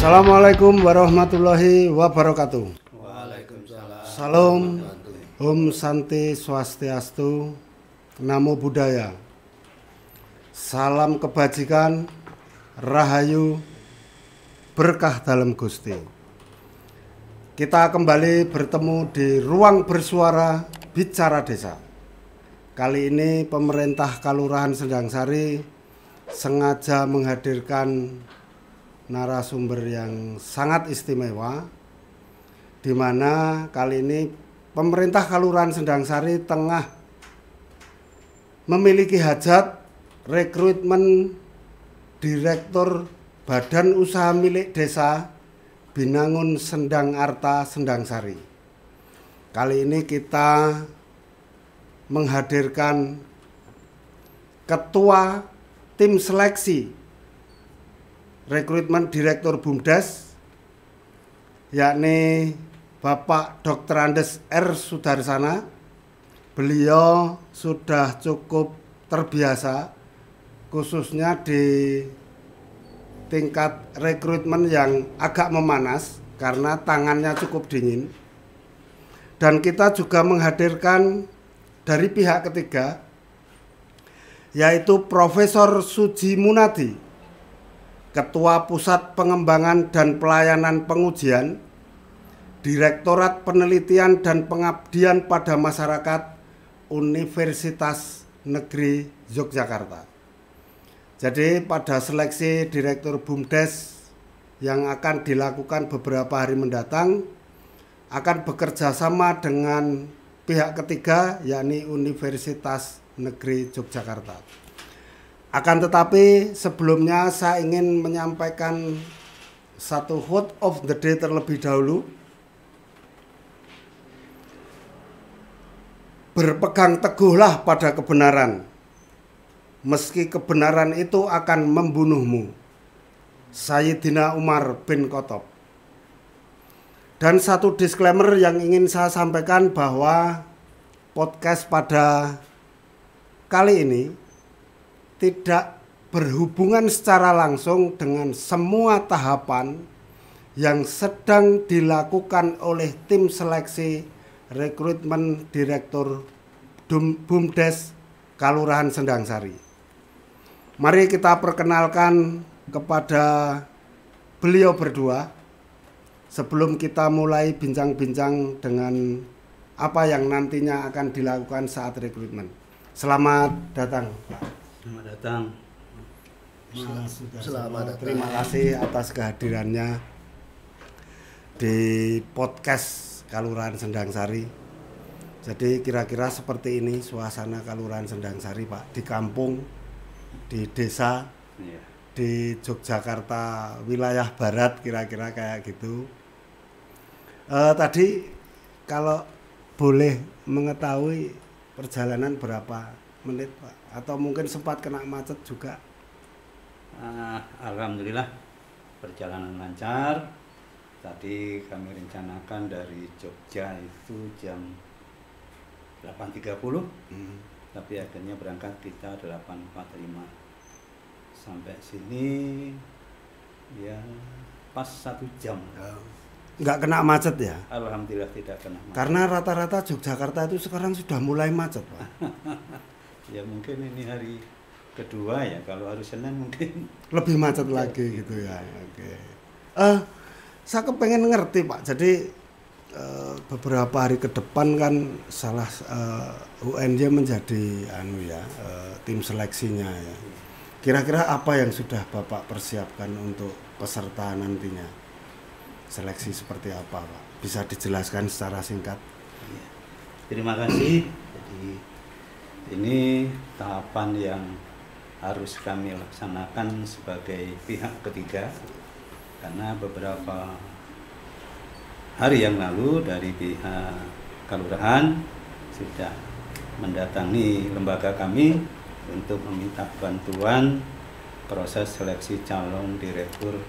Assalamualaikum warahmatullahi wabarakatuh. Waalaikumsalam. Salam, Om Santi Swastiastu, Namo Buddhaya. Salam kebajikan, rahayu, berkah dalam Gusti. Kita kembali bertemu di ruang bersuara Bicara Desa. Kali ini pemerintah Kelurahan Sendangsari sengaja menghadirkan narasumber yang sangat istimewa, di mana kali ini pemerintah Kelurahan Sendangsari tengah memiliki hajat rekrutmen Direktur Badan Usaha Milik Desa Binangun Sendang Arta Sendangsari. Kali ini kita menghadirkan Ketua Tim Seleksi Rekrutmen Direktur BUMDes, yakni Bapak Dr. Andes R. Sudarsana. Beliau sudah cukup terbiasa, khususnya di tingkat rekrutmen yang agak memanas karena tangannya cukup dingin. Dan kita juga menghadirkan dari pihak ketiga, yaitu Profesor Suji Munadi, Ketua Pusat Pengembangan dan Pelayanan Pengujian, Direktorat Penelitian dan Pengabdian pada Masyarakat Universitas Negeri Yogyakarta. Jadi pada seleksi Direktur BUMDes yang akan dilakukan beberapa hari mendatang akan bekerja sama dengan pihak ketiga, yakni Universitas Negeri Yogyakarta. Akan tetapi sebelumnya saya ingin menyampaikan satu quote of the day terlebih dahulu. Berpegang teguhlah pada kebenaran, meski kebenaran itu akan membunuhmu. Sayyidina Umar bin Khattab. Dan satu disclaimer yang ingin saya sampaikan bahwa podcast pada kali ini tidak berhubungan secara langsung dengan semua tahapan yang sedang dilakukan oleh tim seleksi rekrutmen Direktur BUMDes Kelurahan Sendangsari. Mari kita perkenalkan kepada beliau berdua sebelum kita mulai bincang-bincang dengan apa yang nantinya akan dilakukan saat rekrutmen. Selamat datang, Pak. Selamat datang. Selamat datang. Terima kasih atas kehadirannya di podcast Kelurahan Sendangsari. Jadi kira-kira seperti ini suasana Kelurahan Sendangsari, Pak, di kampung, di desa, di Yogyakarta wilayah barat, kira-kira kayak gitu. Tadi kalau boleh mengetahui perjalanan berapa menit, Pak? Atau mungkin sempat kena macet juga? Alhamdulillah perjalanan lancar. Tadi kami rencanakan dari Jogja itu jam 8.30, tapi akhirnya berangkat kita 8.45. Sampai sini ya pas 1 jam. Nggak kena macet ya? Alhamdulillah tidak kena macet. Karena rata-rata Yogyakarta itu sekarang sudah mulai macet, Pak. Ya mungkin ini hari kedua ya, kalau hari Senin mungkin lebih macet lagi gitu ya. Oke. Saya kepengen ngerti, Pak. Jadi beberapa hari ke depan kan salah UNJ menjadi tim seleksinya ya. Kira-kira apa yang sudah Bapak persiapkan untuk peserta nantinya? Seleksi seperti apa, Pak? Bisa dijelaskan secara singkat? Terima kasih. Jadi ini tahapan yang harus kami laksanakan sebagai pihak ketiga, karena beberapa hari yang lalu dari pihak kelurahan sudah mendatangi lembaga kami untuk meminta bantuan proses seleksi calon direktur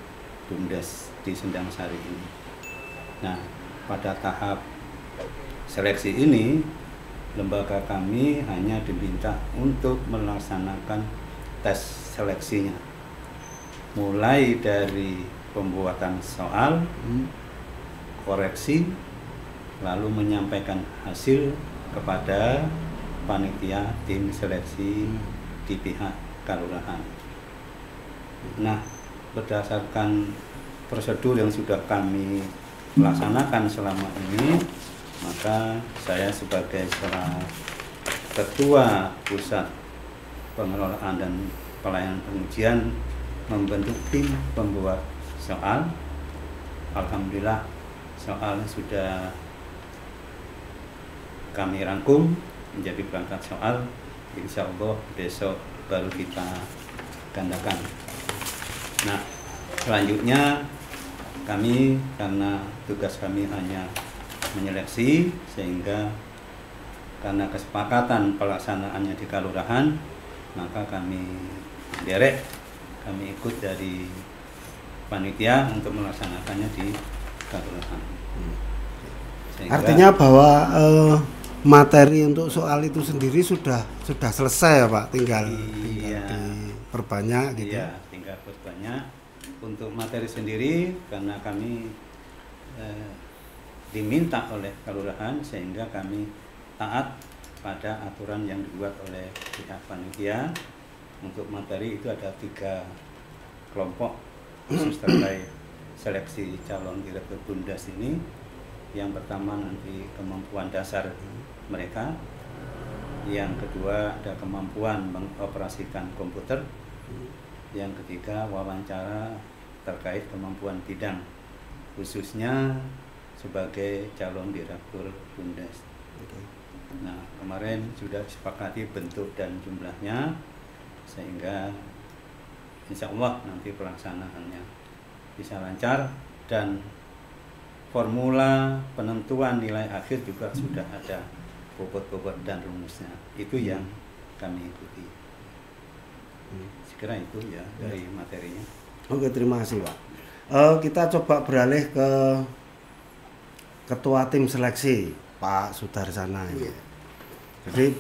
BUMDes di Sendangsari ini. Nah, pada tahap seleksi ini lembaga kami hanya diminta untuk melaksanakan tes seleksinya, mulai dari pembuatan soal, koreksi, lalu menyampaikan hasil kepada panitia tim seleksi di pihak kelurahan. Nah, berdasarkan prosedur yang sudah kami laksanakan selama ini, maka saya sebagai ketua pusat pengelolaan dan pelayanan pengujian membentuk tim pembuat soal. Alhamdulillah soal sudah kami rangkum menjadi perangkat soal. Insya Allah besok baru kita gandakan. Nah, selanjutnya kami, karena tugas kami hanya menyeleksi, sehingga karena kesepakatan pelaksanaannya di kelurahan, maka kami ikut dari panitia untuk melaksanakannya di kelurahan. Artinya bahwa materi untuk soal itu sendiri sudah selesai ya Pak, tinggal diperbanyak gitu. Iya, tinggal perbanyak. Untuk materi sendiri karena kami diminta oleh kelurahan, sehingga kami taat pada aturan yang dibuat oleh pihak panitia. Untuk materi itu ada 3 kelompok khusus terkait seleksi calon direktur BUMDes ini. Yang pertama nanti kemampuan dasar mereka, yang kedua ada kemampuan mengoperasikan komputer, yang ketiga wawancara terkait kemampuan bidang, khususnya sebagai calon direktur BUMDes. Nah, kemarin sudah disepakati bentuk dan jumlahnya, sehingga insya Allah nanti pelaksanaannya bisa lancar, dan formula penentuan nilai akhir juga sudah ada bobot-bobot dan rumusnya. Itu yang kami ikuti. Sekira itu ya dari materinya. Oke, terima kasih Pak. Kita coba beralih ke Ketua Tim Seleksi Pak Sudarsana. Jadi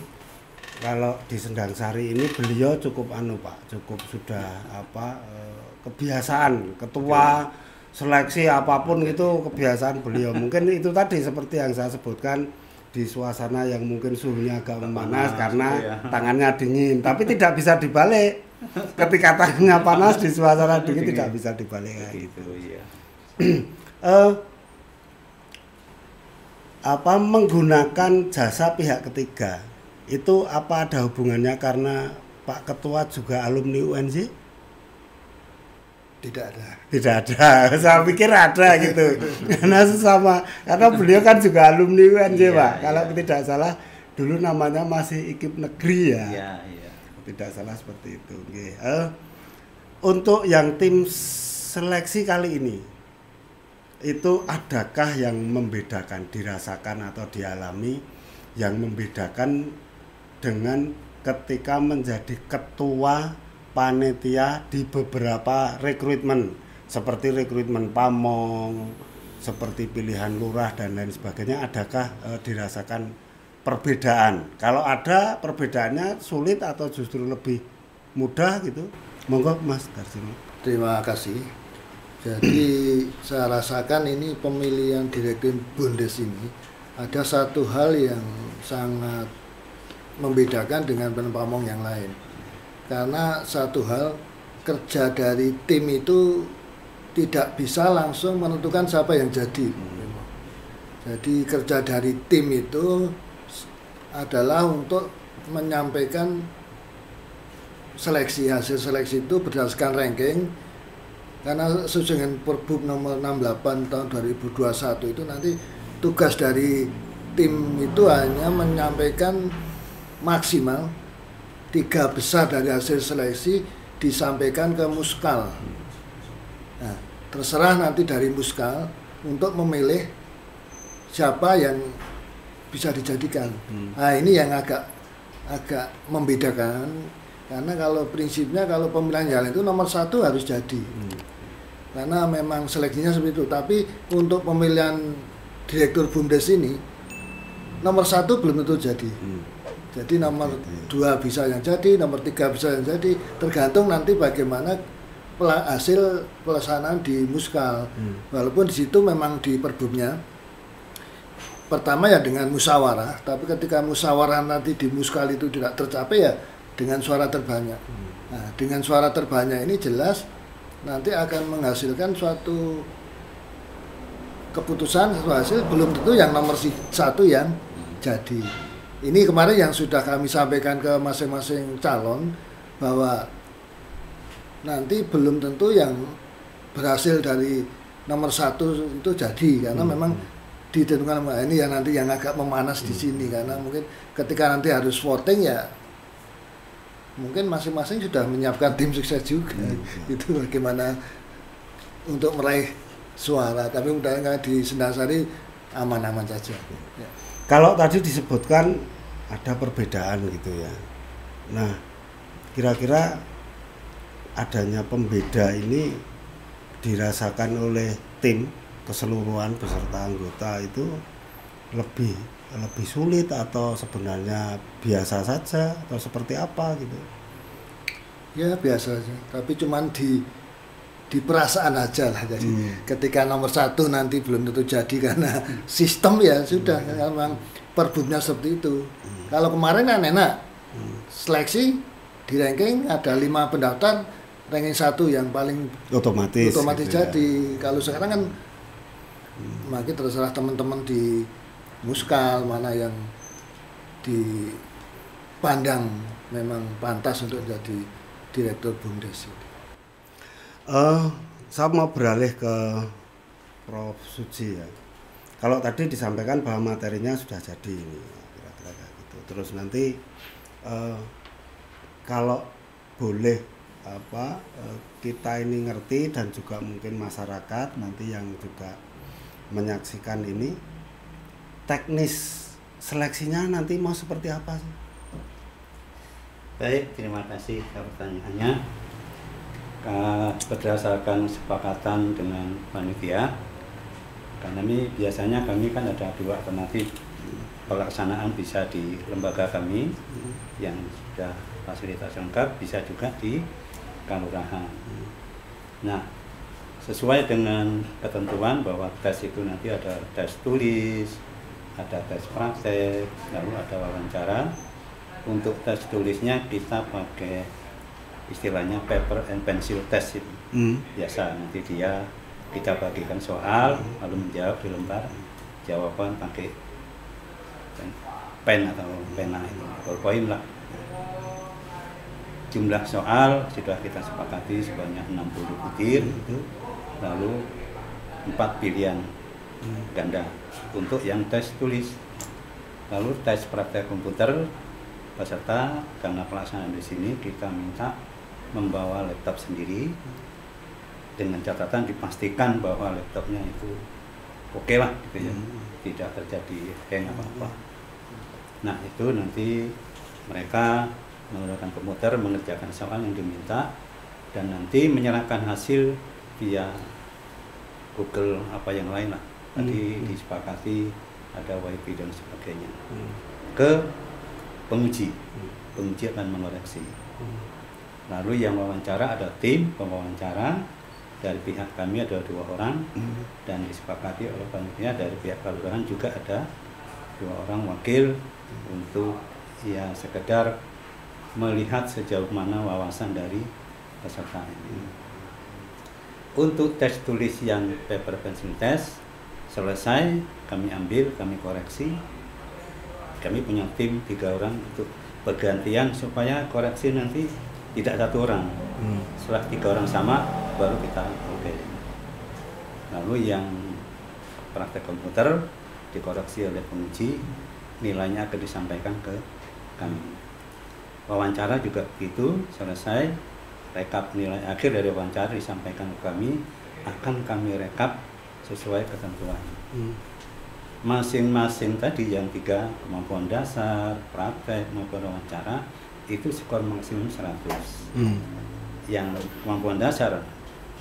kalau di Sendang-Sari ini beliau cukup Pak, cukup sudah kebiasaan ketua seleksi apapun itu kebiasaan beliau. Mungkin itu tadi seperti yang saya sebutkan, di suasana yang mungkin suhunya agak memanas karena tangannya dingin, tapi tidak bisa dibalik. Ketika tangannya panas di suasana dingin tidak bisa dibalik gitu. Menggunakan jasa pihak ketiga itu apa ada hubungannya karena Pak Ketua juga alumni UNJ? Tidak ada. Tidak ada. Saya pikir ada gitu. Karena beliau kan juga alumni UNJ, Pak. Kalau tidak salah dulu namanya masih IKIP Negeri ya. Iya. Tidak salah seperti itu. Untuk yang tim seleksi kali ini, itu adakah yang membedakan, dirasakan atau dialami yang membedakan dengan ketika menjadi ketua panitia di beberapa rekrutmen, seperti rekrutmen pamong, seperti pilihan lurah dan lain sebagainya? Adakah dirasakan perbedaan? Kalau ada perbedaannya sulit atau justru lebih mudah gitu? Monggo Mas Darsino. Terima kasih. Jadi saya rasakan ini pemilihan direktur BUMDes ini ada satu hal yang sangat membedakan dengan pamong yang lain. Karena satu hal, kerja dari tim itu tidak bisa langsung menentukan siapa yang jadi. Jadi kerja dari tim itu adalah untuk menyampaikan seleksi, hasil seleksi itu berdasarkan ranking. Karena sesuai dengan Perbup nomor 68 tahun 2021 itu nanti tugas dari tim itu hanya menyampaikan maksimal 3 besar dari hasil seleksi disampaikan ke Muskal. Nah, terserah nanti dari Muskal untuk memilih siapa yang bisa dijadikan. Nah, ini yang agak membedakan, karena kalau prinsipnya kalau pemilihan jalan itu nomor 1 harus jadi. Karena memang seleksinya seperti itu. Tapi untuk pemilihan direktur BUMDes ini nomor 1 belum tentu jadi. Jadi nomor 2 bisa yang jadi, nomor 3 bisa yang jadi, tergantung nanti bagaimana hasil pelaksanaan di Muskal. Walaupun di situ memang di perbumnya pertama ya dengan musyawarah, tapi ketika musyawarah nanti di Muskal itu tidak tercapai ya dengan suara terbanyak. Nah, dengan suara terbanyak ini jelas nanti akan menghasilkan suatu keputusan, suatu hasil, belum tentu yang nomor satu yang jadi. Ini kemarin yang sudah kami sampaikan ke masing-masing calon bahwa nanti belum tentu yang berhasil dari nomor satu itu jadi, karena memang ditentukan ini yang nanti yang agak memanas di sini, karena mungkin ketika nanti harus voting ya mungkin masing-masing sudah menyiapkan tim sukses juga. Itu bagaimana untuk meraih suara, tapi mudah-mudahan di Sendang-Sari aman-aman saja. Ya. Kalau tadi disebutkan ada perbedaan gitu ya. Nah, kira-kira adanya pembeda ini dirasakan oleh tim keseluruhan beserta anggota itu lebih sulit atau sebenarnya biasa saja atau seperti apa gitu? Ya biasa saja, tapi cuman di perasaan aja lah. Jadi ketika nomor satu nanti belum tentu jadi karena sistem ya sudah, memang perbumnya seperti itu. Kalau kemarin kan enak, seleksi di ranking ada 5 pendaftar, ranking 1 yang paling otomatis gitu jadi. Ya. Kalau sekarang kan makin terserah teman-teman di Muskal mana yang dipandang memang pantas untuk jadi direktur BUMDes. Saya mau beralih ke Prof. Suji ya. Kalau tadi disampaikan bahwa materinya sudah jadi ini, kira-kira kayak gitu. Terus nanti kalau boleh kita ini ngerti dan juga mungkin masyarakat nanti yang juga menyaksikan ini, teknis seleksinya nanti mau seperti apa sih? Baik, terima kasih pertanyaannya. Berdasarkan kesepakatan dengan panitia, karena ini biasanya kami kan ada 2 alternatif pelaksanaan, bisa di lembaga kami yang sudah fasilitas lengkap, bisa juga di kelurahan. Nah, sesuai dengan ketentuan bahwa tes itu nanti ada tes tulis, ada tes praktek, lalu ada wawancara. Untuk tes tulisnya kita pakai istilahnya paper and pencil test itu. Biasa nanti kita bagikan soal lalu menjawab di lembar jawaban pakai pen atau pena itu, ballpoint lah. Jumlah soal sudah kita sepakati sebanyak 60 butir, lalu 4 pilihan ganda untuk yang tes tulis. Lalu tes praktek komputer peserta, karena pelaksanaan di sini kita minta membawa laptop sendiri dengan catatan dipastikan bahwa laptopnya itu oke lah gitu ya, tidak terjadi hang apa-apa. Nah itu nanti mereka menggunakan komputer mengerjakan soal yang diminta dan nanti menyerahkan hasil via Google apa yang lain lah. Tadi disepakati ada WiFi dan sebagainya ke penguji. Penguji akan mengoreksi. Lalu yang wawancara ada tim pewawancara, dari pihak kami ada 2 orang dan disepakati oleh panitia dari pihak kelurahan juga ada 2 orang wakil untuk ya sekedar melihat sejauh mana wawasan dari peserta ini. Untuk tes tulis yang paper pencil test selesai, kami ambil, kami koreksi. Kami punya tim 3 orang untuk bergantian supaya koreksi nanti tidak 1 orang. Setelah 3 orang sama baru kita oke. Lalu yang praktek komputer dikoreksi oleh penguji, nilainya akan disampaikan ke kami. Wawancara juga begitu, selesai rekap nilai akhir dari wawancara disampaikan ke kami, akan kami rekap sesuai ketentuan. Masing-masing tadi yang 3 kemampuan dasar, praktek maupun wawancara itu skor maksimum 100. Yang kemampuan dasar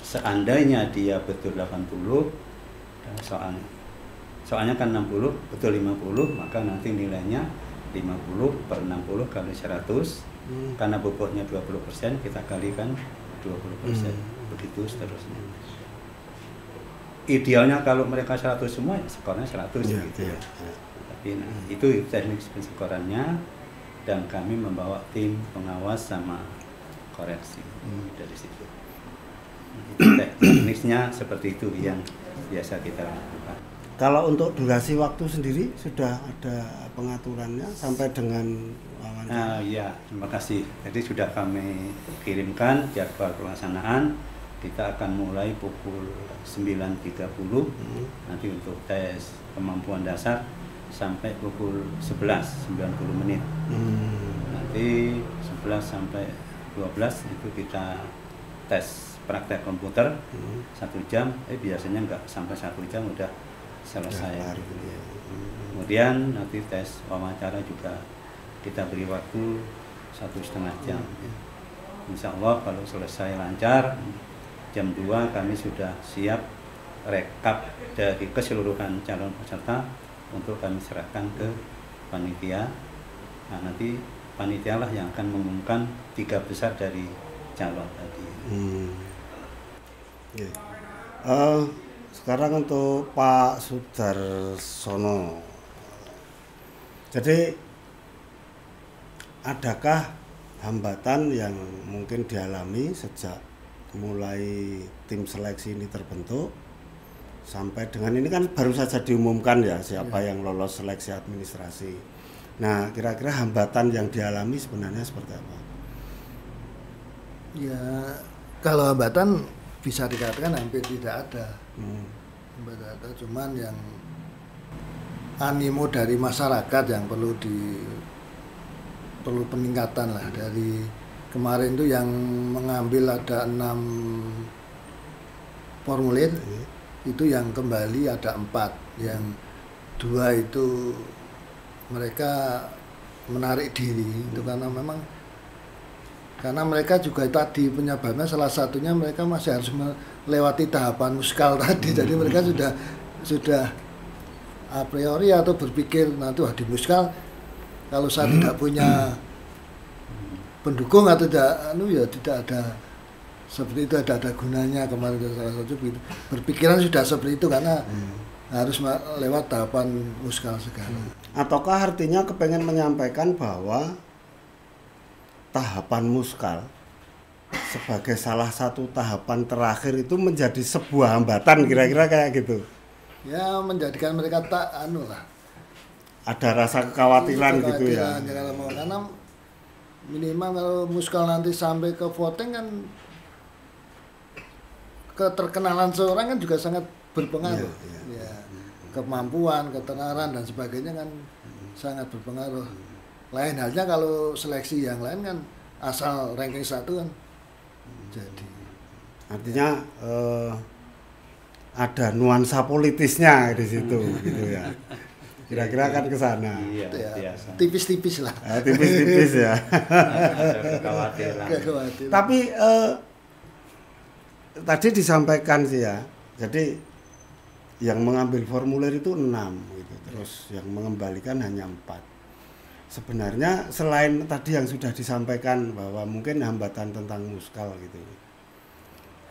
seandainya dia betul 80, soalnya kan 60 betul 50, maka nanti nilainya 50/60 kali 100. Karena bobotnya 20% kita kalikan 20%, begitu seterusnya. Idealnya kalau mereka 100 semua, ya skornya 100 gitu ya. Tapi nah, itu teknik penskorannya, dan kami membawa tim pengawas sama koreksi dari situ. Itu teknisnya seperti itu yang biasa kita lakukan. Kalau untuk durasi waktu sendiri sudah ada pengaturannya sampai dengan wawancara? Ya, terima kasih. Jadi sudah kami kirimkan jadwal pelaksanaan. Kita akan mulai pukul 9.30 nanti untuk tes kemampuan dasar sampai pukul 11, 90 menit. Nanti 11 sampai 12 itu kita tes praktek komputer 1 jam. Biasanya nggak sampai 1 jam udah selesai. Kemudian nanti tes wawancara juga kita beri waktu 1,5 jam. Insya Allah kalau selesai lancar, jam 2 kami sudah siap rekap dari keseluruhan calon peserta untuk kami serahkan ke panitia. Nah, nanti panitia lah yang akan mengumumkan 3 besar dari calon tadi. Sekarang untuk Pak Sudarsono. Jadi adakah hambatan yang mungkin dialami sejak mulai tim seleksi ini terbentuk sampai dengan ini kan baru saja diumumkan ya siapa yang lolos seleksi administrasi. Nah, kira-kira hambatan yang dialami sebenarnya seperti apa? Ya, kalau hambatan bisa dikatakan hampir tidak ada. Cuman yang animo dari masyarakat yang perlu peningkatan lah. Dari kemarin itu yang mengambil ada 6 formulir, itu yang kembali ada 4, yang 2 itu mereka menarik diri itu karena mereka juga tadi penyebabnya salah satunya mereka masih harus melewati tahapan muskal tadi. Jadi mereka sudah a priori atau berpikir nanti di muskal kalau saya tidak punya pendukung atau tidak ada seperti itu, ada gunanya. Kemarin salah satu berpikiran sudah seperti itu karena harus lewat tahapan muskal segala. Ataukah artinya kepengen menyampaikan bahwa tahapan muskal sebagai salah satu tahapan terakhir itu menjadi sebuah hambatan, kira-kira kayak gitu? Ya, menjadikan mereka ada rasa kekhawatiran gitu ya. Karena minimal kalau muskal nanti sampai ke voting kan keterkenalan seorang kan juga sangat berpengaruh. Ya. Kemampuan, ketenaran dan sebagainya kan sangat berpengaruh. Lain halnya kalau seleksi yang lain kan asal ranking 1 kan jadi. Artinya ada nuansa politisnya di situ gitu ya. Kira-kira kan ke sana. Iya, tipis-tipis lah. Tipis-tipis ya. Kekhawatiran. Tapi tadi disampaikan sih ya. Jadi yang mengambil formulir itu 6 gitu. Terus yang mengembalikan hanya 4. Sebenarnya selain tadi yang sudah disampaikan bahwa mungkin hambatan tentang muskal gitu.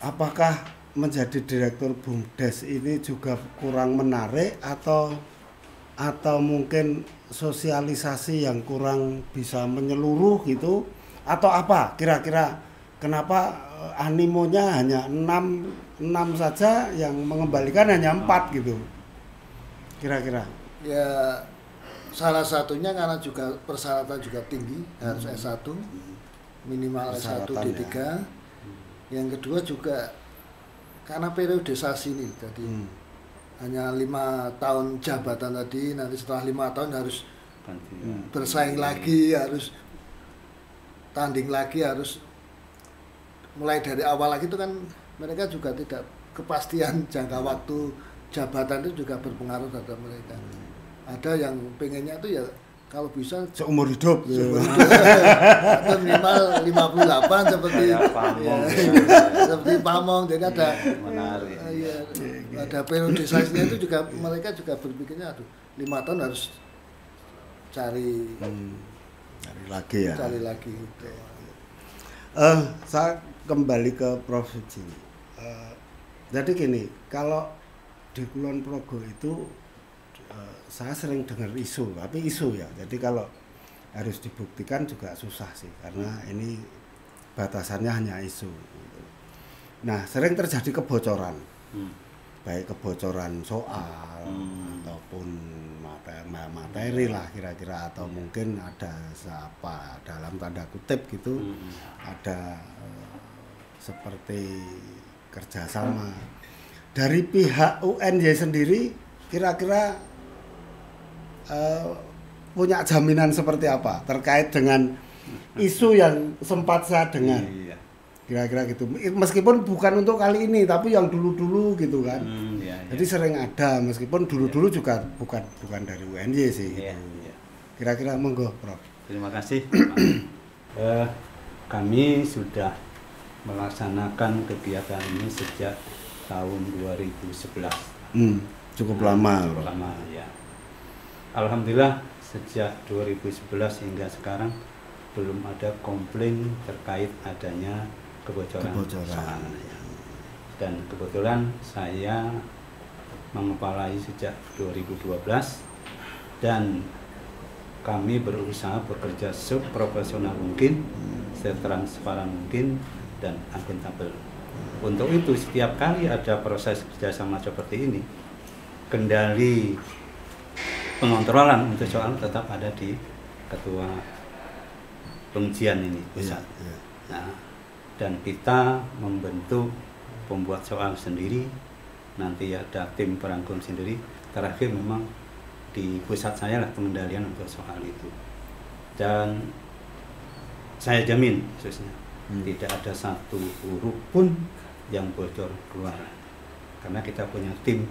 Apakah menjadi direktur BUMDes ini juga kurang menarik atau mungkin sosialisasi yang kurang bisa menyeluruh gitu, atau apa kira-kira kenapa animonya hanya 6 saja yang mengembalikan hanya 4 gitu kira-kira? Ya, salah satunya karena juga persyaratan juga tinggi, harus S1 minimal S1 D3 ya. Yang kedua juga karena periodisasi ini jadi hanya 5 tahun jabatan tadi, nanti setelah 5 tahun harus bersaing lagi, harus tanding lagi, harus mulai dari awal lagi. Itu kan mereka juga tidak kepastian jangka waktu jabatan itu juga berpengaruh terhadap mereka. Ada yang pengennya itu ya kalau bisa seumur hidup atau minimal 58 seperti seperti Pamong. Jadi ada ada periodisasinya itu juga mereka juga berpikirnya 5 tahun harus cari lagi ya. Cari lagi gitu. Saya kembali ke Prof. Suji. Jadi gini, kalau di Kulon Progo itu saya sering dengar isu, tapi isu ya. Jadi kalau harus dibuktikan juga susah sih, karena ini batasannya hanya isu. Nah, sering terjadi kebocoran, baik kebocoran soal ataupun materi lah kira-kira, atau mungkin ada apa dalam tanda kutip gitu, ada seperti kerjasama dari pihak UNY sendiri, kira-kira punya jaminan seperti apa terkait dengan isu yang sempat saya dengar, kira-kira gitu, meskipun bukan untuk kali ini tapi yang dulu-dulu gitu kan. Jadi sering ada, meskipun dulu-dulu juga bukan dari UNY sih gitu. Kira-kira monggo Prof. Terima kasih. Kami sudah melaksanakan kegiatan ini sejak tahun 2011. Cukup lama, Cukup lama ya. Alhamdulillah sejak 2011 hingga sekarang belum ada komplain terkait adanya kebocoran. Soal. Dan kebetulan saya mengepalai sejak 2012 dan kami berusaha bekerja seprofesional mungkin, setransparan mungkin dan akuntabel. Untuk itu setiap kali ada proses kerjasama seperti ini, kendali pengontrolan untuk soal tetap ada di ketua pengujian ini pusat. Nah, dan kita membentuk pembuat soal sendiri, nanti ada tim perangkum sendiri. Terakhir memang di pusat saya lah pengendalian untuk soal itu. Dan saya jamin khususnya tidak ada satu huruf pun yang bocor keluar, karena kita punya tim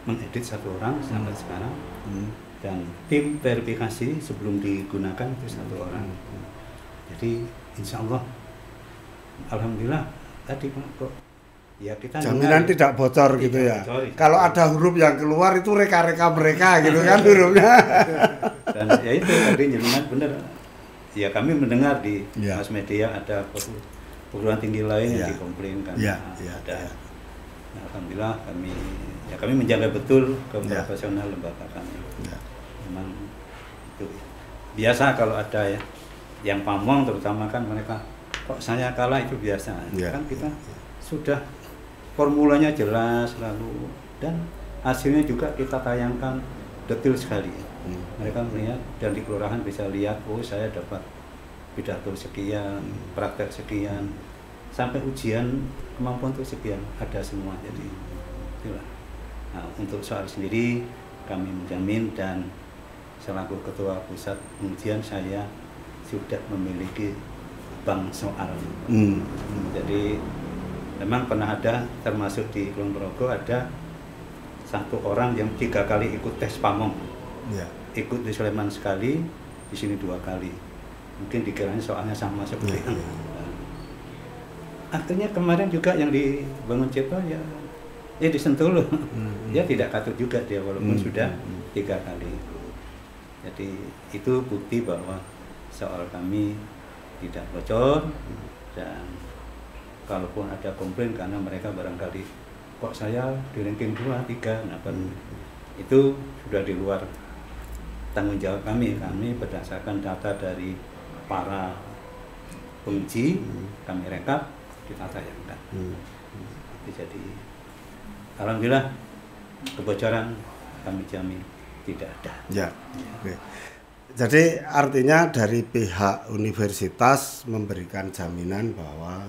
mengedit satu orang sampai sekarang, dan tim verifikasi sebelum digunakan itu satu orang. Jadi insya Allah, alhamdulillah tadi kok ya kita jaminan tidak bocor gitu ya. Bocor. Kalau ada huruf yang keluar itu reka-reka mereka gitu kan hurufnya. Dan ya itu tadi jaminan benar. Ya kami mendengar di mass media ada perguruan tinggi lain yang dikomplainkan. Ada. Nah, alhamdulillah kami menjaga betul keprofesional lembaga kami. Memang itu biasa kalau ada ya yang pamong, terutama kan mereka kok saya kalah, itu biasa. Kan kita sudah formulanya jelas lalu, dan hasilnya juga kita tayangkan detail sekali. Mereka melihat dan di kelurahan bisa lihat, oh saya dapat pidato sekian, praktek sekian, sampai ujian kemampuan itu sekian, ada semua. Jadi itulah. Nah, untuk soal sendiri kami menjamin, dan selaku ketua pusat pengujian saya sudah memiliki bank soal. Jadi memang pernah ada, termasuk di Kulon Progo ada satu orang yang 3 kali ikut tes pamong. Ikut di Sleman sekali, di sini 2 kali. Mungkin dikiranya soalnya sama seperti itu. Artinya kemarin juga yang di Bangun Cipta ya di Sentul. Ya tidak katut juga dia, walaupun sudah 3 kali. Jadi itu bukti bahwa soal kami tidak bocor, dan kalaupun ada komplain karena mereka barangkali kok saya di ranking 2, 3, itu sudah di luar tanggung jawab kami. Kami berdasarkan data dari para penguji, kami rekap, kita tayangkan. Jadi alhamdulillah kebocoran kami jamin tidak ada. Oke. Jadi artinya dari pihak universitas memberikan jaminan bahwa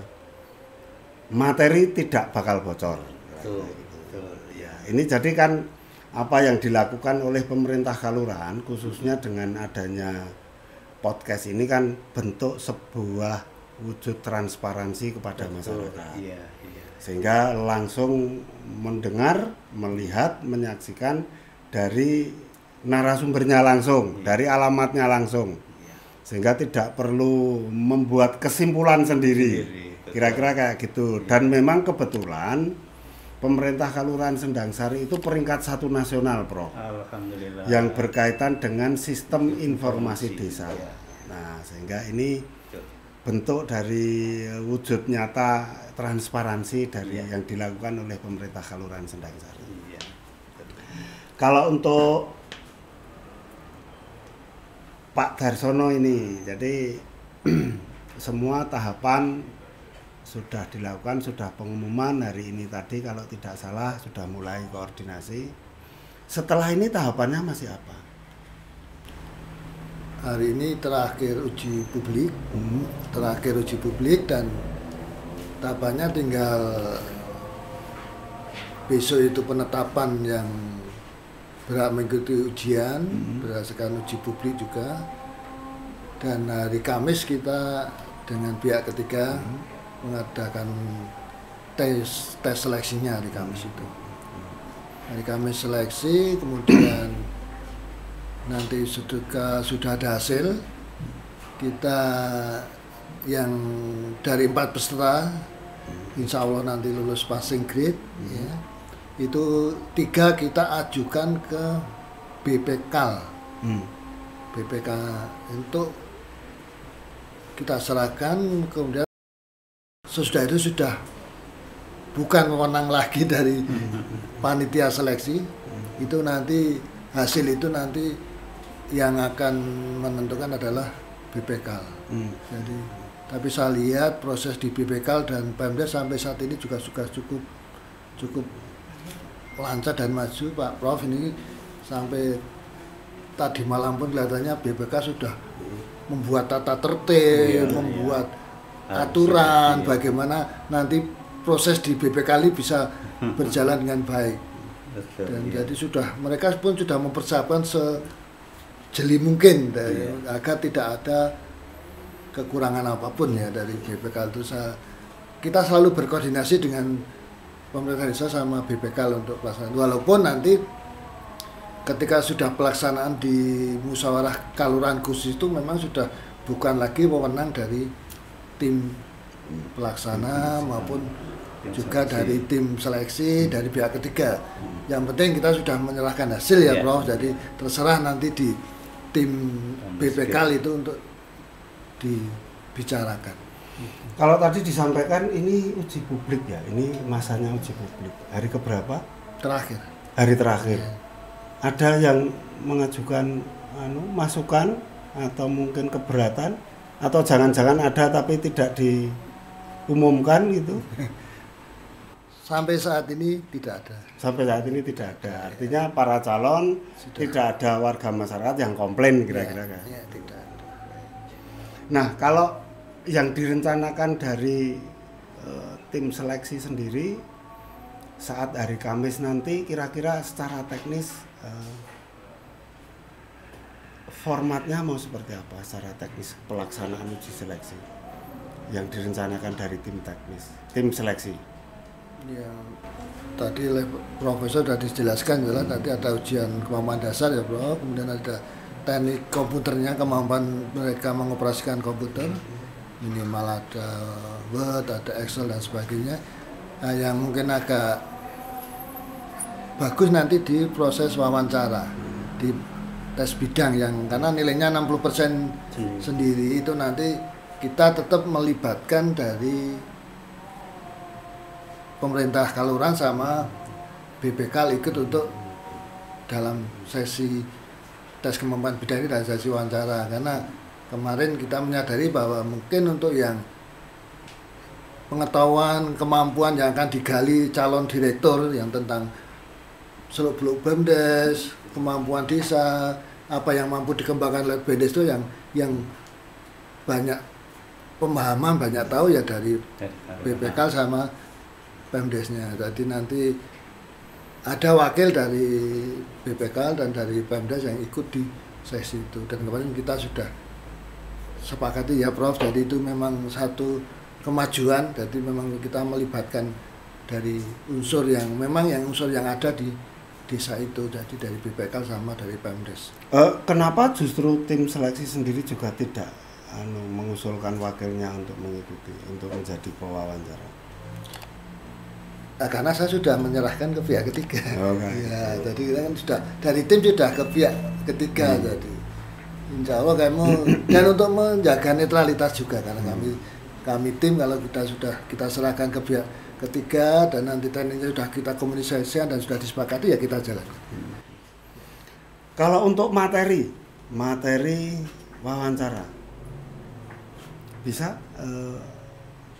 materi tidak bakal bocor. Betul. Ya, ini jadi kan apa yang dilakukan oleh pemerintah Kalurahan, khususnya dengan adanya podcast ini, kan bentuk sebuah wujud transparansi kepada masyarakat. Sehingga langsung mendengar, melihat, menyaksikan dari narasumbernya langsung, dari alamatnya langsung, sehingga tidak perlu membuat kesimpulan sendiri. Kira-kira kayak gitu. Dan memang kebetulan pemerintah Kalurahan Sendang Sari itu peringkat 1 nasional, Prof. Alhamdulillah. Yang berkaitan dengan sistem informasi desa. Nah, sehingga ini bentuk dari wujud nyata transparansi dari yang dilakukan oleh pemerintah Kelurahan Sendang Sari. Iya. Kalau untuk Pak Darsono ini, jadi semua tahapan sudah dilakukan, sudah pengumuman hari ini tadi kalau tidak salah sudah mulai koordinasi. Setelah ini tahapannya masih apa? Hari ini terakhir uji publik, dan tahapannya tinggal besok itu penetapan yang berhak mengikuti ujian berdasarkan uji publik juga, dan hari Kamis kita dengan pihak ketiga mengadakan tes seleksinya hari Kamis itu. Hari Kamis seleksi, kemudian nanti sudah ada hasil, kita yang dari 4 peserta insya Allah nanti lulus passing grade ya, itu 3 kita ajukan ke BPK untuk kita serahkan, kemudian sesudah itu sudah bukan wewenang lagi dari panitia seleksi, itu nanti hasil itu nanti yang akan menentukan adalah BPK. Jadi tapi saya lihat proses di BPK dan Pemdes sampai saat ini juga cukup lancar dan maju, Pak Prof. Ini sampai tadi malam pun kelihatannya BPK sudah membuat tata tertib, membuat aturan bagaimana nanti proses di BPK ini bisa berjalan dengan baik. Dan jadi mereka pun sudah mempersiapkan sejeli mungkin agar tidak ada kekurangan apapun ya dari BPK itu. Kita selalu berkoordinasi dengan pemerintah desa sama BPK untuk pelaksanaan. Walaupun nanti ketika sudah pelaksanaan di musyawarah kelurahan khusus itu memang sudah bukan lagi wewenang dari tim pelaksana maupun juga dari tim seleksi dari pihak ketiga. Yang penting kita sudah menyerahkan hasil ya Prof. Jadi terserah nanti di tim BPK itu untuk dibicarakan. Kalau tadi disampaikan ini uji publik ya, ini masanya uji publik. Hari keberapa? Terakhir. Hari terakhir. Ada yang mengajukan masukan atau mungkin keberatan, atau jangan-jangan ada tapi tidak diumumkan gitu? Sampai saat ini tidak ada. Sampai saat ini tidak ada. Artinya para calon tidak ada warga masyarakat yang komplain kira-kira kan? Ya, tidak ada. Nah, kalau yang direncanakan dari tim seleksi sendiri saat hari Kamis nanti kira-kira secara teknis formatnya mau seperti apa secara teknis pelaksanaan uji seleksi yang direncanakan dari tim seleksi? Ya, tadi Profesor sudah dijelaskan jelas nanti ada ujian kemampuan dasar ya Bro, kemudian ada teknik komputernya, kemampuan mereka mengoperasikan komputer, minimal ada Word, ada Excel dan sebagainya. Nah, yang mungkin agak bagus nanti di proses wawancara, di tes bidang yang karena nilainya 60% sendiri itu nanti kita tetap melibatkan dari pemerintah kelurahan sama BPK ikut untuk dalam sesi tes kemampuan bidang ini dan sesi wawancara, karena kemarin kita menyadari bahwa mungkin untuk yang pengetahuan kemampuan yang akan digali calon direktur yang tentang seluk-beluk BEMDes, kemampuan desa, apa yang mampu dikembangkan oleh BEMDes itu yang banyak pemahaman, banyak tahu ya dari BPK sama PEMDesnya. Jadi nanti ada wakil dari BPK dan dari PEMDes yang ikut di sesi itu, dan kemarin kita sudah sepakati ya Prof, jadi itu memang satu kemajuan, jadi memang kita melibatkan dari unsur yang ada di desa itu, jadi dari BPK sama dari PEMDes. Kenapa justru tim seleksi sendiri juga tidak mengusulkan wakilnya untuk mengikuti, untuk menjadi pewawancara? Nah, karena saya sudah menyerahkan ke pihak ketiga. Okay. Ya, jadi kita kan sudah dari tim sudah ke pihak ketiga. Jadi Insya Allah dan untuk menjaga netralitas juga karena kami tim kalau kita serahkan ke pihak ketiga dan nanti tekniknya sudah kita komunikasikan dan sudah disepakati ya kita jalan. Kalau untuk materi wawancara bisa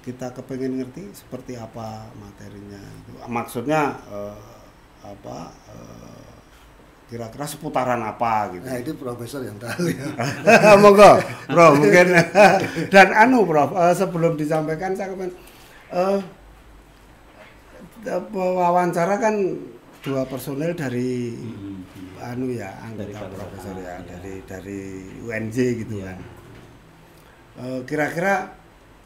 kita kepengen ngerti seperti apa materinya itu. Maksudnya kira-kira seputaran apa gitu. Nah, itu profesor yang tahu ya. Monggo, Bro, mungkin. Dan Prof, sebelum disampaikan saya kepengen wawancara kan 2 personel dari anggota profesor ya, dari UNJ gitu kan. Kira-kira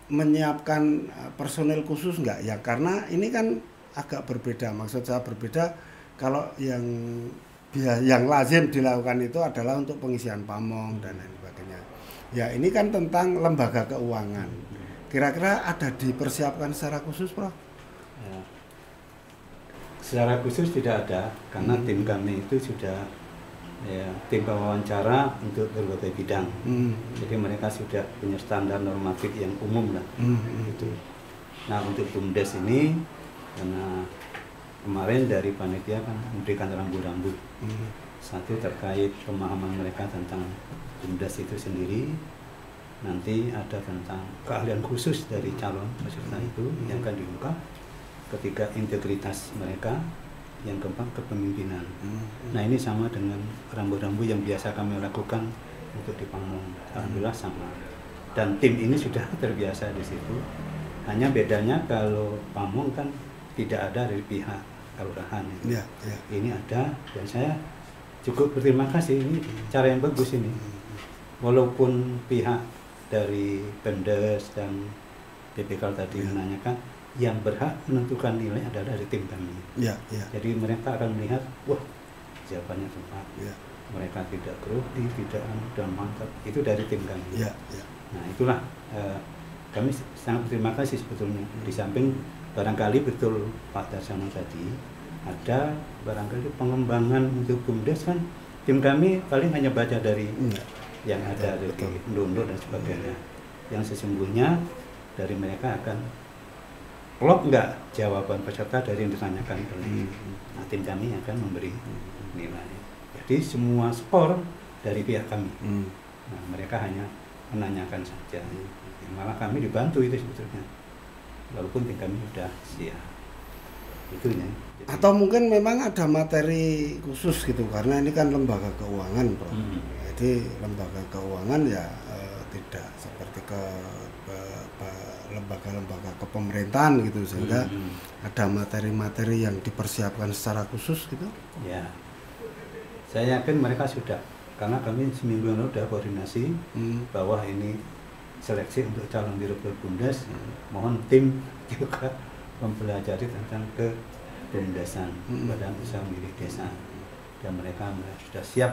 menyiapkan personel khusus enggak ya, karena ini kan agak berbeda, maksud saya berbeda kalau yang lazim dilakukan itu adalah untuk pengisian pamong dan lain sebagainya. Ya ini kan tentang lembaga keuangan. Kira-kira ada dipersiapkan secara khusus, Prof? Ya. Secara khusus tidak ada, karena tim kami itu sudah tim wawancara untuk berbagai bidang. Jadi mereka sudah punya standar normatif yang umum lah. Gitu. Nah untuk BUMDes ini, karena kemarin dari panitia kan memberikan rambu-rambu. Satu terkait pemahaman mereka tentang BUMDes itu sendiri. Nanti ada tentang keahlian khusus dari calon peserta itu yang akan diungkap. Ketiga integritas mereka. Yang keempat kepemimpinan. Nah ini sama dengan rambu-rambu yang biasa kami lakukan untuk di Pamong. Alhamdulillah sama. Dan tim ini sudah terbiasa di situ. Hanya bedanya kalau Pamong kan tidak ada dari pihak kelurahan. Ya. Ini ada dan saya cukup berterima kasih. Ini cara yang bagus ini. Walaupun pihak dari Pemdes dan BPK tadi menanyakan, yang berhak menentukan nilai adalah dari tim kami. Ya. Jadi mereka akan melihat, wah jawabannya tepat. Ya. Mereka tidak grogi, tidak dan mantap. Itu dari tim kami. Ya. Nah itulah kami sangat berterima kasih sebetulnya. Di samping barangkali betul Pak Darsono tadi ada barangkali pengembangan untuk BUMDes kan tim kami paling hanya baca dari yang ada dari Ndondo dan sebagainya. Yang sesungguhnya dari mereka akan klop enggak jawaban peserta dari yang ditanyakan oleh tim kami akan memberi nilai. Jadi semua skor dari pihak kami. Nah, mereka hanya menanyakan saja. Malah kami dibantu itu sebetulnya. Walaupun tim kami sudah siap. Itunya. Atau mungkin memang ada materi khusus gitu karena ini kan lembaga keuangan, Bro. Jadi lembaga keuangan ya tidak seperti lembaga-lembaga kepemerintahan gitu sehingga ada materi-materi yang dipersiapkan secara khusus gitu. Ya, saya yakin mereka sudah karena kami seminggu lalu sudah koordinasi bahwa ini seleksi untuk calon direktur BUMDes. Mohon tim juga mempelajari tentang BUMDesan Badan Usaha Milik Desa dan mereka sudah siap.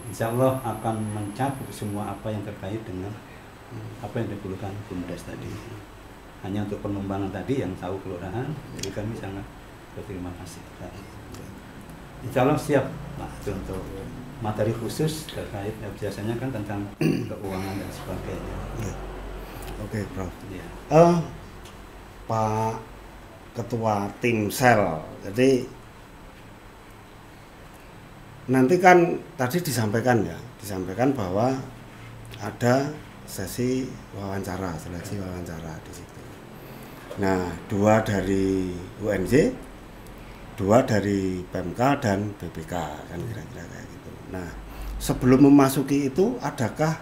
Insya Allah akan mencakup semua apa yang terkait dengan apa yang diperlukan BUMDes tadi. Hanya untuk pengembangan tadi yang tahu kelurahan, jadi kami sangat berterima kasih. Insya Allah siap Pak untuk materi khusus terkait biasanya kan tentang keuangan dan sebagainya. Oke, Prof. Ya. Pak Ketua Tim Sel, jadi nanti kan tadi disampaikan bahwa ada sesi wawancara, seleksi wawancara di situ. Nah, 2 dari UNJ, 2 dari PMK dan BPK kan kira-kira kayak gitu. Nah, sebelum memasuki itu adakah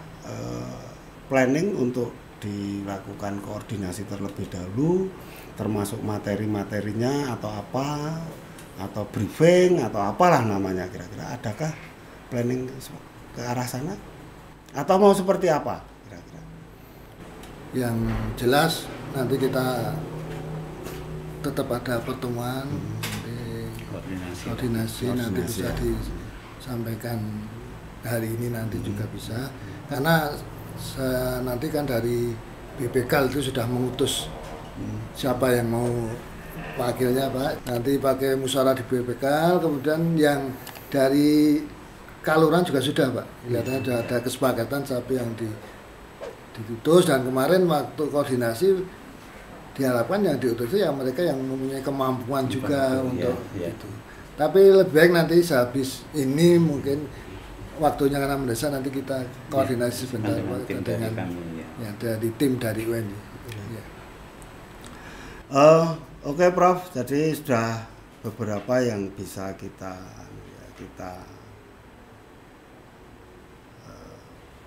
planning untuk dilakukan koordinasi terlebih dahulu, termasuk materi-materinya atau apa, atau briefing atau apalah namanya kira-kira, adakah planning ke arah sana atau mau seperti apa kira-kira? Yang jelas nanti kita tetap ada pertemuan, koordinasi nanti bisa disampaikan hari ini nanti juga bisa, karena nanti kan dari BPK itu sudah mengutus siapa yang mau wakilnya Pak, nanti pakai musyawarah di BPK, kemudian yang dari Kalurahan juga sudah Pak, kelihatannya sudah ada kesepakatan siapa yang diutus, dan kemarin waktu koordinasi diharapkan yang diutus itu yang mereka yang mempunyai kemampuan juga untuk itu. Tapi lebih baik nanti sehabis ini mungkin waktunya karena mendesak, nanti kita koordinasi sebentar dengan kami, ya dari tim dari UNJ. Oke Prof, jadi sudah beberapa yang bisa kita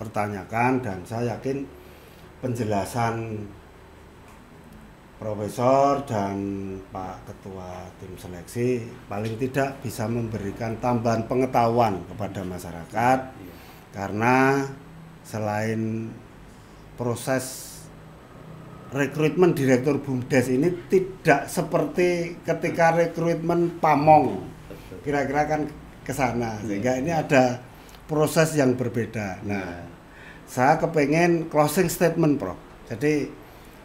pertanyakan, dan saya yakin penjelasan Profesor dan Pak Ketua Tim Seleksi paling tidak bisa memberikan tambahan pengetahuan kepada masyarakat, karena selain proses rekrutmen Direktur BUMDes ini tidak seperti ketika rekrutmen Pamong, kira-kira kan ke sana, sehingga ini ada proses yang berbeda. Nah, saya kepengen closing statement Prof. Jadi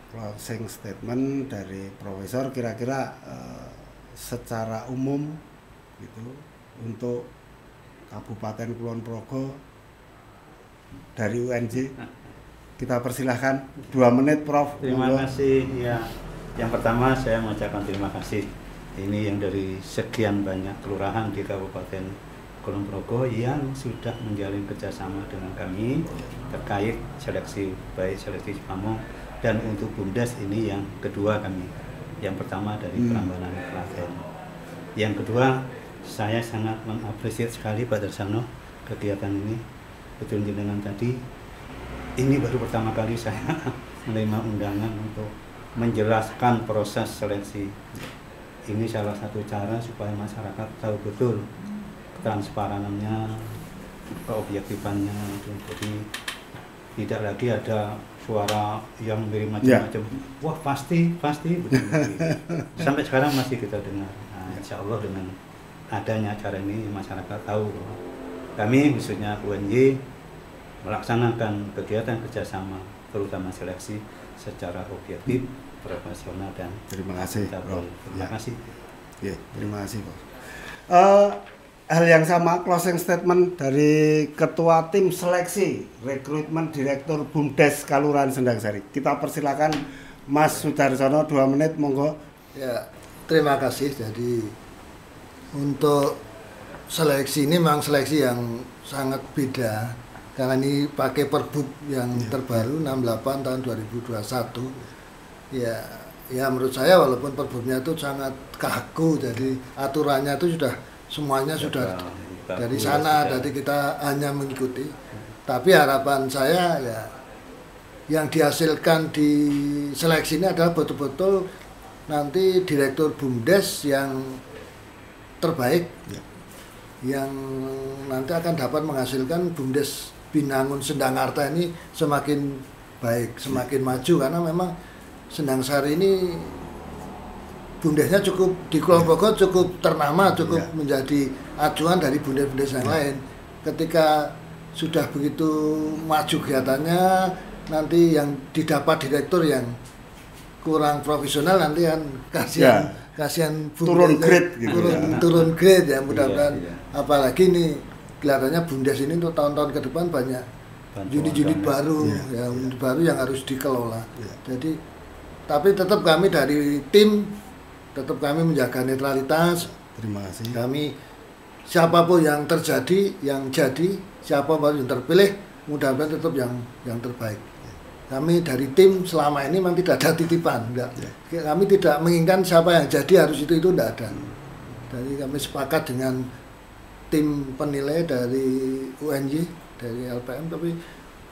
closing statement dari Profesor kira-kira secara umum gitu untuk Kabupaten Kulon Progo dari UNJ. Kita persilahkan 2 menit Prof. Terima kasih ya. Yang pertama saya mengucapkan terima kasih. Ini yang dari sekian banyak kelurahan di Kabupaten Kulon Progo yang sudah menjalin kerjasama dengan kami terkait seleksi, baik seleksi Pamong dan untuk BUMDes ini yang kedua kami. Yang pertama dari Prambanan Klaten. Yang kedua, saya sangat mengapresiasi sekali Pak Darsono kegiatan ini. Betul dengan tadi. Ini baru pertama kali saya menerima undangan untuk menjelaskan proses seleksi. Ini salah satu cara supaya masyarakat tahu betul transparannya, keobjektifannya. Jadi tidak lagi ada suara yang beri macam-macam. Wah pasti betul. Sampai sekarang masih kita dengar. Nah, insya Allah dengan adanya acara ini masyarakat tahu kami khususnya UNJ melaksanakan kegiatan kerjasama terutama seleksi secara objektif, profesional dan terima kasih. Terima kasih. Ya, terima kasih Pak. Hal yang sama, closing statement dari Ketua Tim Seleksi Rekrutmen Direktur BUMDes Kalurahan Sendangsari. Kita persilakan Mas Sudarsono 2 menit, monggo. Ya, terima kasih. Jadi untuk seleksi ini memang seleksi yang sangat beda. Karena ini pakai Perbub yang terbaru 68 tahun 2021. Ya menurut saya walaupun Perbubnya itu sangat kaku, jadi aturannya itu sudah semuanya sudah dari sana, jadi kita hanya mengikuti. Tapi harapan saya ya yang dihasilkan di seleksi ini adalah betul-betul nanti Direktur BUMDes yang terbaik, yang nanti akan dapat menghasilkan BUMDes Binangun Sendangarta ini semakin baik, semakin maju, karena memang Sendangsari ini BUMDesnya cukup di Kulon Progo cukup ternama, cukup menjadi acuan dari BUMDes-BUMDes yang lain. Ketika sudah begitu maju kegiatannya, nanti yang didapat direktur yang kurang profesional nanti kan kasihan turun grade gitu, turun grade ya, mudah-mudahan. Apalagi nih kelihatannya BUMDes ini untuk tahun-tahun ke depan banyak unit-unit baru, baru yang harus dikelola. Jadi, tapi tetap kami dari tim, tetap kami menjaga netralitas. Terima kasih. Kami siapapun yang terjadi, yang jadi, siapapun yang terpilih, mudah-mudahan tetap yang terbaik. Kami dari tim selama ini memang tidak ada titipan, enggak. Kami tidak menginginkan siapa yang jadi harus itu tidak ada. Jadi kami sepakat dengan tim penilai dari UNJ, dari LPM, tapi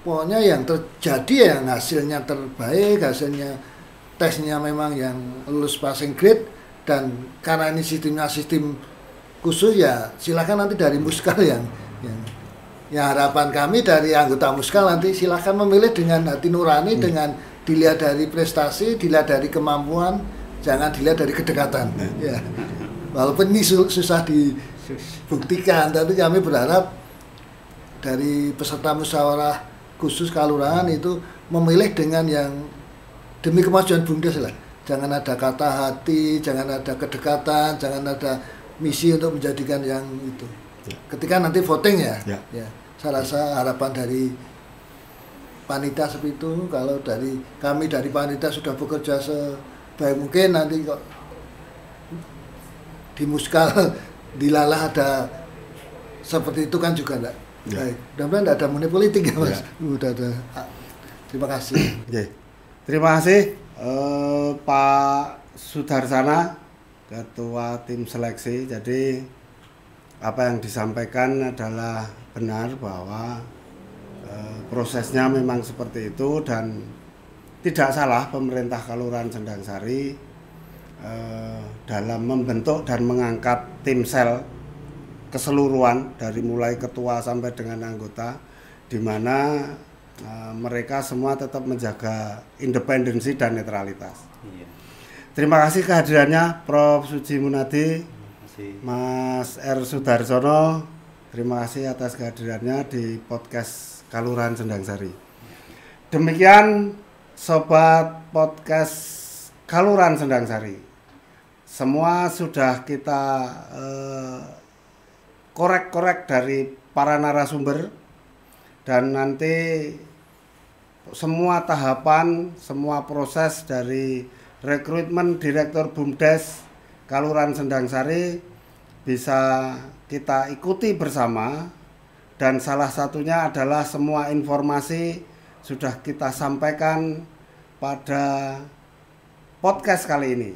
pokoknya yang terjadi yang hasilnya terbaik, hasilnya tesnya memang yang lulus passing grade, dan karena ini sistemnya sistem khusus ya silakan nanti dari Muskal yang harapan kami dari anggota Muskal nanti silakan memilih dengan hati nurani, dengan dilihat dari prestasi, dilihat dari kemampuan, jangan dilihat dari kedekatan. Ya. Walaupun ini susah dibuktikan, tapi kami berharap dari peserta musyawarah khusus kalurahan itu memilih dengan yang demi kemajuan BUMDes lah. Jangan ada kata hati, jangan ada kedekatan, jangan ada misi untuk menjadikan yang itu. ketika nanti voting ya. Ya. Ya. Saya rasa harapan dari panitia seperti itu, kalau dari kami dari panitia sudah bekerja sebaik mungkin, nanti kok di Muskal dilalah ada seperti itu kan juga enggak. Ya. Baik. Mudah-mudahan enggak ada money politik ya Mas. Ya. Udah ada. Terima kasih. Oke. Terima kasih Pak Sudarsana, Ketua Tim Seleksi. Jadi apa yang disampaikan adalah benar bahwa prosesnya memang seperti itu dan tidak salah pemerintah Kelurahan Sendang-Sari dalam membentuk dan mengangkat tim sel keseluruhan dari mulai ketua sampai dengan anggota, di mana mereka semua tetap menjaga independensi dan netralitas. Iya. Terima kasih kehadirannya Prof. Suji Munadi, Masih. Mas R. Sudarsono. Terima kasih atas kehadirannya di podcast Kelurahan Sendang-Sari. Demikian Sobat Podcast Kelurahan Sendang-Sari. Semua sudah kita korek-korek dari para narasumber, dan nanti semua tahapan, semua proses dari rekrutmen Direktur BUMDes Kelurahan Sendang-Sari bisa kita ikuti bersama, dan salah satunya adalah semua informasi sudah kita sampaikan pada podcast kali ini.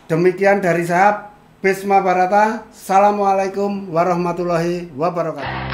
Demikian dari saya, Bisma Barata. Assalamualaikum warahmatullahi wabarakatuh.